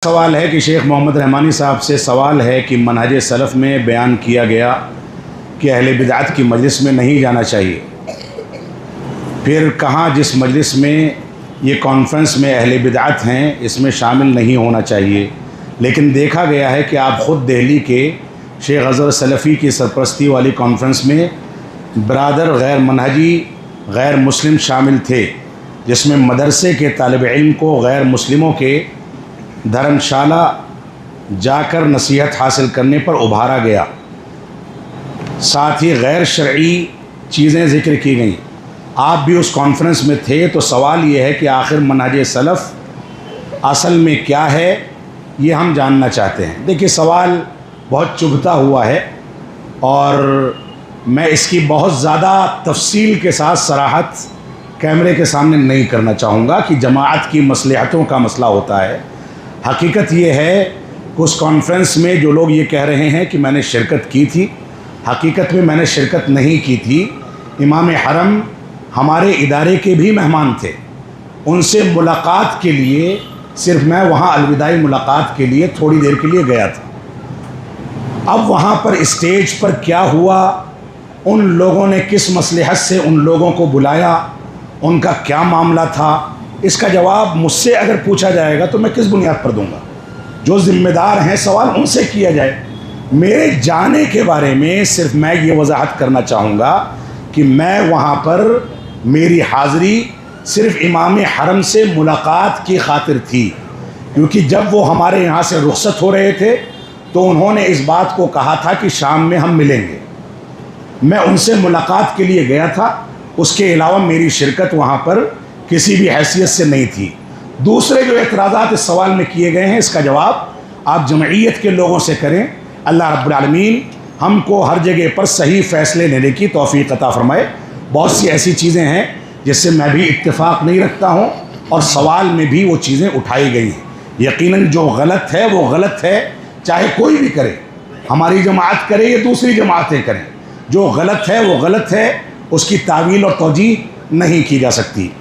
सवाल है कि शेख मोहम्मद रहमानी साहब से सवाल है कि मनहज सलफ़ में बयान किया गया कि अहले बिदअत की मजलिस में नहीं जाना चाहिए। फिर कहाँ जिस मजलिस में ये कॉन्फ्रेंस में अहले बिदअत हैं इसमें शामिल नहीं होना चाहिए। लेकिन देखा गया है कि आप ख़ुद दिल्ली के शेख अज़हर सलफ़ी की सरपरस्ती वाली कॉन्फ्रेंस में बरादर गैर मनहजी गैर मुस्लिम शामिल थे, जिसमें मदरसे के तालिब इल्म को गैर मुस्लिमों के धर्मशाला जाकर नसीहत हासिल करने पर उभारा गया। साथ ही गैर शरई चीज़ें ज़िक्र की गईं। आप भी उस कॉन्फ्रेंस में थे, तो सवाल ये है कि आखिर मनहज सलफ़ असल में क्या है, ये हम जानना चाहते हैं। देखिए, सवाल बहुत चुभता हुआ है और मैं इसकी बहुत ज़्यादा तफसील के साथ सराहत कैमरे के सामने नहीं करना चाहूँगा कि जमाअत की मसलहतों का मसला होता है। हकीकत ये है कि उस कॉन्फ्रेंस में जो लोग ये कह रहे हैं कि मैंने शिरकत की थी, हकीकत में मैंने शिरकत नहीं की थी। इमाम हरम हमारे इदारे के भी मेहमान थे, उनसे मुलाकात के लिए सिर्फ मैं वहाँ अलविदाई मुलाकात के लिए थोड़ी देर के लिए गया था। अब वहाँ पर स्टेज पर क्या हुआ, उन लोगों ने किस मसलहत से उन लोगों को बुलाया, उनका क्या मामला था, इसका जवाब मुझसे अगर पूछा जाएगा तो मैं किस बुनियाद पर दूंगा। जो ज़िम्मेदार हैं सवाल उनसे किया जाए। मेरे जाने के बारे में सिर्फ मैं ये वजाहत करना चाहूँगा कि मैं वहाँ पर मेरी हाज़िरी सिर्फ इमाम हरम से मुलाकात की खातिर थी, क्योंकि जब वो हमारे यहाँ से रुखसत हो रहे थे तो उन्होंने इस बात को कहा था कि शाम में हम मिलेंगे। मैं उनसे मुलाकात के लिए गया था, उसके अलावा मेरी शिरकत वहाँ पर किसी भी हैसियत से नहीं थी। दूसरे जो एतराज़ात इस सवाल में किए गए हैं, इसका जवाब आप जमईयत के लोगों से करें। अल्लाह रब्बुल आलमीन हमको हर जगह पर सही फ़ैसले लेने की तौफ़ीक़ अता फ़रमाए। बहुत सी ऐसी चीज़ें हैं जिससे मैं भी इत्तेफ़ाक नहीं रखता हूँ और सवाल में भी वो चीज़ें उठाई गई हैं। यकीनन जो गलत है वो गलत है, चाहे कोई भी करे, हमारी जमात करे या दूसरी जमातें करें। जो गलत है वो गलत है, उसकी तावील और तौजीह नहीं की जा सकती।